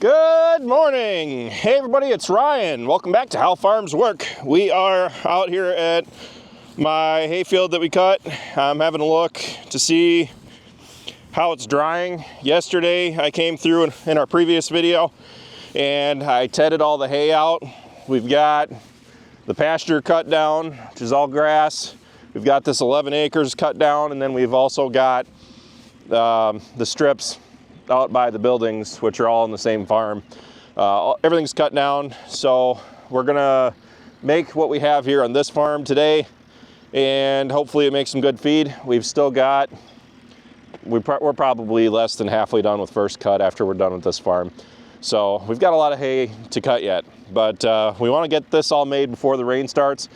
Good morning. Hey everybody, it's Ryan. Welcome back to How Farms Work. We are out here at my hayfield that we cut. I'm having a look to see how it's drying. Yesterday I came through in our previous video and I tedded all the hay out. We've got the pasture cut down, which is all grass. We've got this 11 acres cut down, and then we've also got the strips out by the buildings, which are all on the same farm. Everything's cut down, so we're gonna make what we have here on this farm today, and hopefully it makes some good feed. We've still got, we're probably less than halfway done with first cut after we're done with this farm. So we've got a lot of hay to cut yet, but we want to get this all made before the rain starts.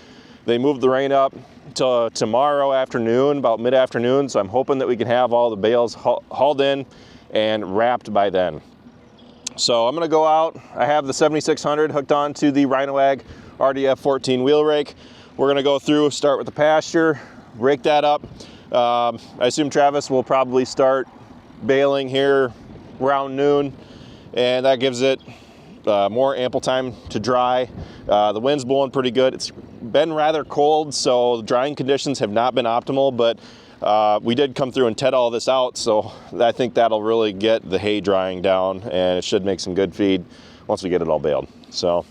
They moved the rain up to tomorrow afternoon, about mid-afternoon, so I'm hoping that we can have all the bales hauled in and wrapped by then. So I'm gonna go out. I have the 7600 hooked on to the Rhino-Ag RDF 14 wheel rake. We're gonna go through, start with the pasture, rake that up. I assume Travis will probably start baling here around noon, and that gives it more ample time to dry. The wind's blowing pretty good. It's been rather cold, so the drying conditions have not been optimal, but we did come through and ted all this out, so I think that'll really get the hay drying down, and it should make some good feed once we get it all baled. So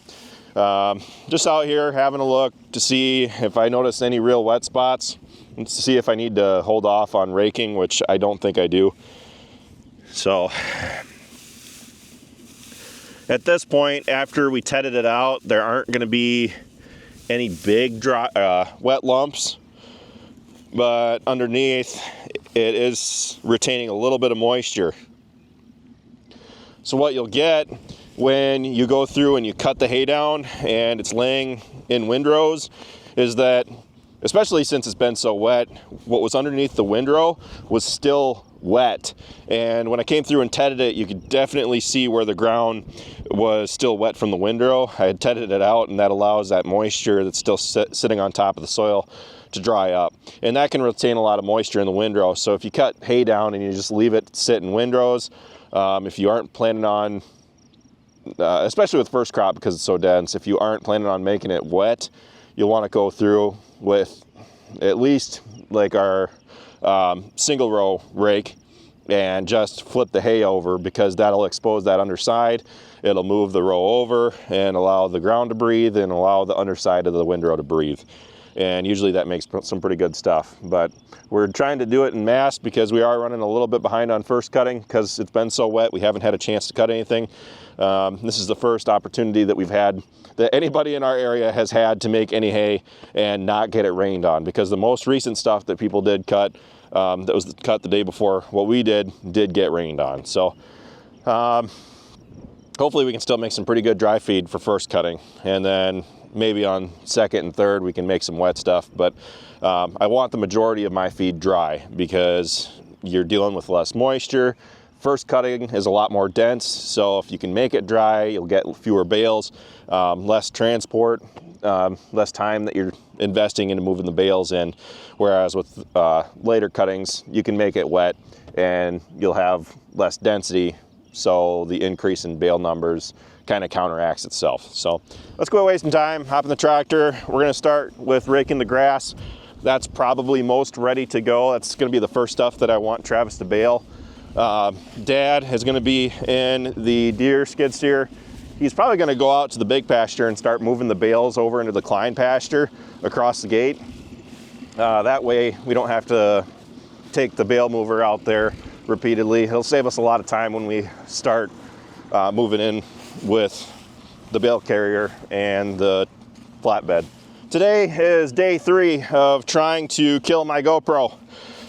just out here having a look to see if I notice any real wet spots, and to see if I need to hold off on raking, which I don't think I do. So at this point, after we tedded it out, there aren't going to be any big dry, wet lumps, but underneath it is retaining a little bit of moisture. So what you'll get when you go through and you cut the hay down and it's laying in windrows is that, especially since it's been so wet, what was underneath the windrow was still wet. And when I came through and tedded it, you could definitely see where the ground was still wet from the windrow. I had tedded it out, and that allows that moisture that's still sitting on top of the soil to dry up, and that can retain a lot of moisture in the windrow. So if you cut hay down and you just leave it sit in windrows, if you aren't planning on, especially with first crop because it's so dense, if you aren't planning on making it wet, you'll want to go through with at least like our single row rake and just flip the hay over, because that'll expose that underside. It'll move the row over and allow the ground to breathe and allow the underside of the windrow to breathe. And usually that makes some pretty good stuff. But we're trying to do it in mass because we are running a little bit behind on first cutting because it's been so wet. We haven't had a chance to cut anything. This is the first opportunity that we've had, that anybody in our area has had, to make any hay and not get it rained on, because the most recent stuff that people did cut, that was cut the day before what we did get rained on. So hopefully we can still make some pretty good dry feed for first cutting, and then maybe on second and third we can make some wet stuff. But I want the majority of my feed dry because you're dealing with less moisture. First cutting is a lot more dense, so if you can make it dry, you'll get fewer bales, less transport, less time that you're investing into moving the bales in. Whereas with later cuttings, you can make it wet and you'll have less density, so the increase in bale numbers kind of counteracts itself. So let's go waste some time, hop in the tractor. We're gonna start with raking the grass. That's probably most ready to go. That's gonna be the first stuff that I want Travis to bale. Dad is gonna be in the Deere skid steer. He's probably gonna go out to the big pasture and start moving the bales over into the Klein pasture across the gate. That way we don't have to take the bale mover out there repeatedly. It'll save us a lot of time when we start moving in with the bale carrier and the flatbed. Today is day 3 of trying to kill my GoPro.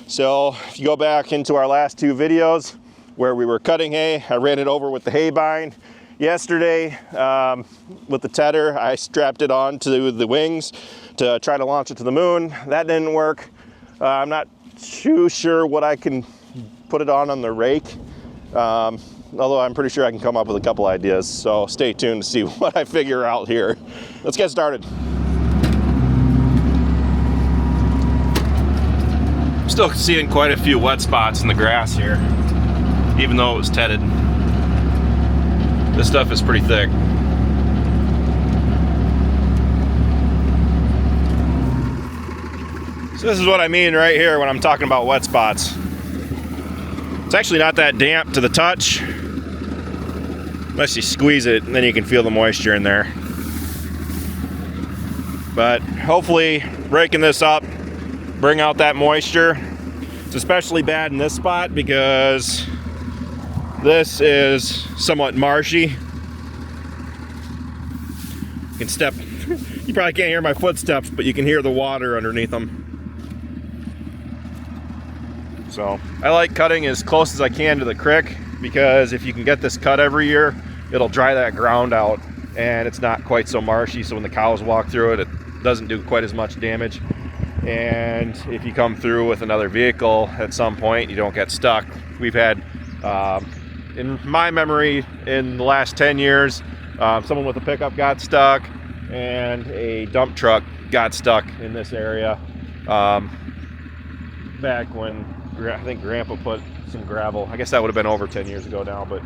So if you go back into our last 2 videos where we were cutting hay, I ran it over with the hay bind. Yesterday with the tedder, I strapped it onto the wings to try to launch it to the moon. That didn't work. I'm not too sure what I can put it on the rake. Although I'm pretty sure I can come up with a couple ideas, so stay tuned to see what I figure out here. Let's get started. I'm still seeing quite a few wet spots in the grass here, even though it was tedded. This stuff is pretty thick. So this is what I mean right here when I'm talking about wet spots. It's actually not that damp to the touch, unless you squeeze it, and then you can feel the moisture in there. But hopefully raking this up, bring out that moisture. It's especially bad in this spot because this is somewhat marshy. You can step, you probably can't hear my footsteps, but you can hear the water underneath them. So I like cutting as close as I can to the creek, because if you can get this cut every year, it'll dry that ground out and it's not quite so marshy, so when the cows walk through it, it doesn't do quite as much damage. And if you come through with another vehicle at some point, you don't get stuck. We've had, in my memory, in the last 10 years, someone with a pickup got stuck and a dump truck got stuck in this area back when I think Grandpa put some gravel. I guess that would have been over 10 years ago now, but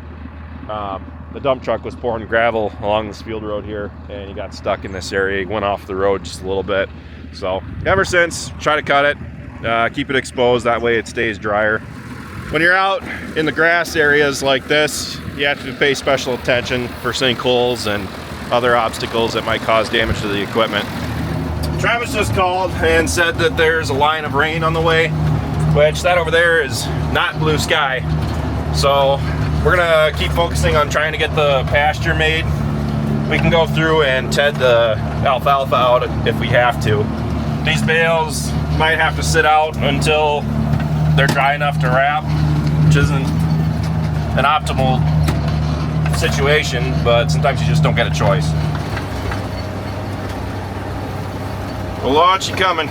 the dump truck was pouring gravel along this field road here, and he got stuck in this area. He went off the road just a little bit. So ever since, try to cut it, keep it exposed, that way it stays drier. When you're out in the grass areas like this, you have to pay special attention for sinkholes and other obstacles that might cause damage to the equipment. Travis just called and said that there's a line of rain on the way, which that over there is not blue sky. So we're gonna keep focusing on trying to get the pasture made. We can go through and ted the alfalfa out if we have to. These bales might have to sit out until they're dry enough to wrap, which isn't an optimal situation, but sometimes you just don't get a choice. We'll launch you coming.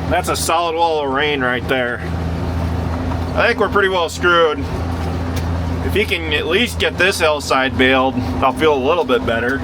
That's a solid wall of rain right there. I think we're pretty well screwed. If he can at least get this hillside baled, I'll feel a little bit better.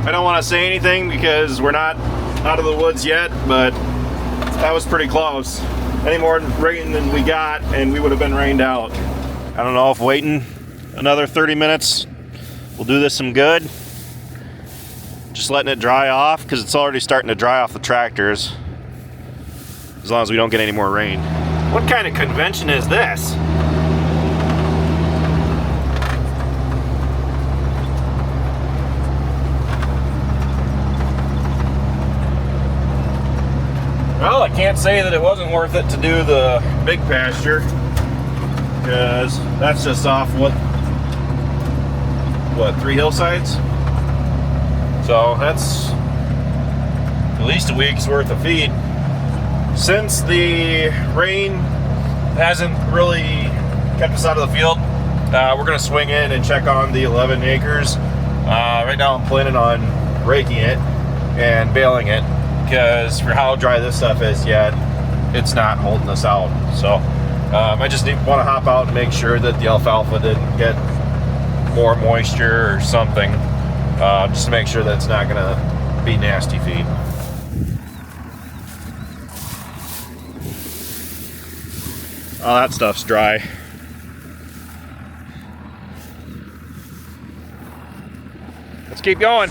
I don't want to say anything because we're not out of the woods yet, but that was pretty close. Any more rain than we got and we would have been rained out. I don't know if waiting another 30 minutes will do this some good. Just letting it dry off because it's already starting to dry off the tractors. As long as we don't get any more rain. What kind of convention is this? Well, I can't say that it wasn't worth it to do the big pasture, because that's just off what 3 hillsides? So that's at least a week's worth of feed. Since the rain hasn't really kept us out of the field, we're going to swing in and check on the 11 acres. Right now I'm planning on raking it and baling it, because for how dry this stuff is yet, it's not holding us out. So I just want to hop out and make sure that the alfalfa didn't get more moisture or something, just to make sure that it's not going to be nasty feed. Oh, that stuff's dry. Let's keep going.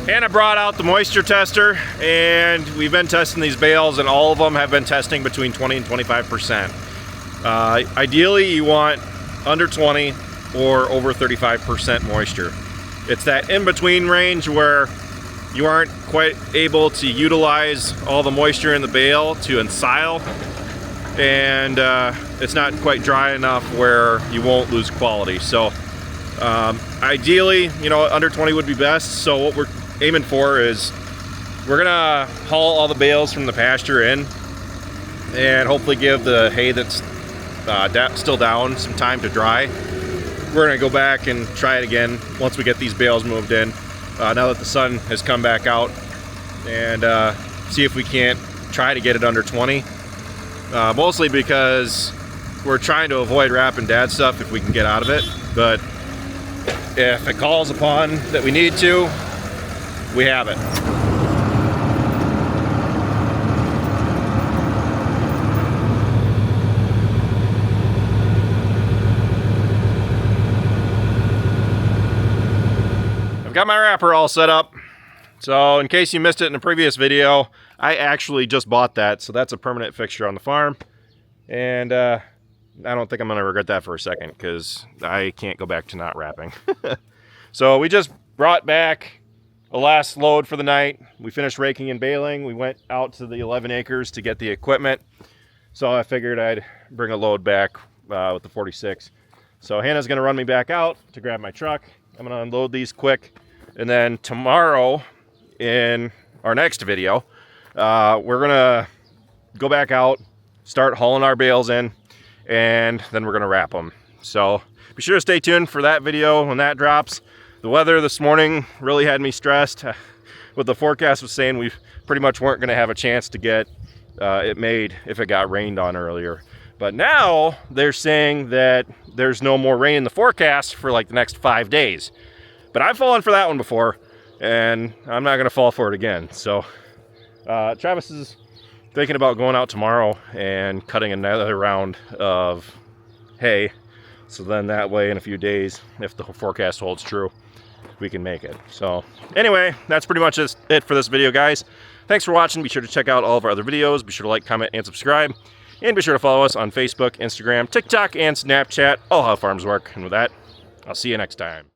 And I brought out the moisture tester, and we've been testing these bales, and all of them have been testing between 20 and 25%. Ideally, you want under 20 or over 35% moisture. It's that in-between range where you aren't quite able to utilize all the moisture in the bale to ensile, and it's not quite dry enough where you won't lose quality. So ideally, you know, under 20 would be best. So what we're aiming for is we're gonna haul all the bales from the pasture in and hopefully give the hay that's still down some time to dry. We're gonna go back and try it again once we get these bales moved in, now that the sun has come back out, and see if we can't try to get it under 20, mostly because we're trying to avoid wrapping dad stuff if we can get out of it. But if it calls upon that we need to, we have it. I've got my wrapper all set up. So in case you missed it in a previous video, I actually just bought that. So that's a permanent fixture on the farm. And I don't think I'm going to regret that for a second because I can't go back to not wrapping. So we just brought back the last load for the night. We finished raking and baling. We went out to the 11 acres to get the equipment. So I figured I'd bring a load back with the 46. So Hannah's going to run me back out to grab my truck. I'm going to unload these quick. And then tomorrow in our next video, we're going to go back out, start hauling our bales in, and then we're going to wrap them. So be sure to stay tuned for that video when that drops. The weather this morning really had me stressed. What the forecast was saying, we pretty much weren't going to have a chance to get it made if it got rained on earlier. But now they're saying that there's no more rain in the forecast for like the next 5 days. But I've fallen for that one before, and I'm not going to fall for it again. So Travis is thinking about going out tomorrow and cutting another round of hay. So then that way in a few days, if the forecast holds true, we can make it. So anyway, that's pretty much it for this video, guys. Thanks for watching. Be sure to check out all of our other videos. Be sure to like, comment, and subscribe. And be sure to follow us on Facebook, Instagram, TikTok, and Snapchat. All how farms work. And with that, I'll see you next time.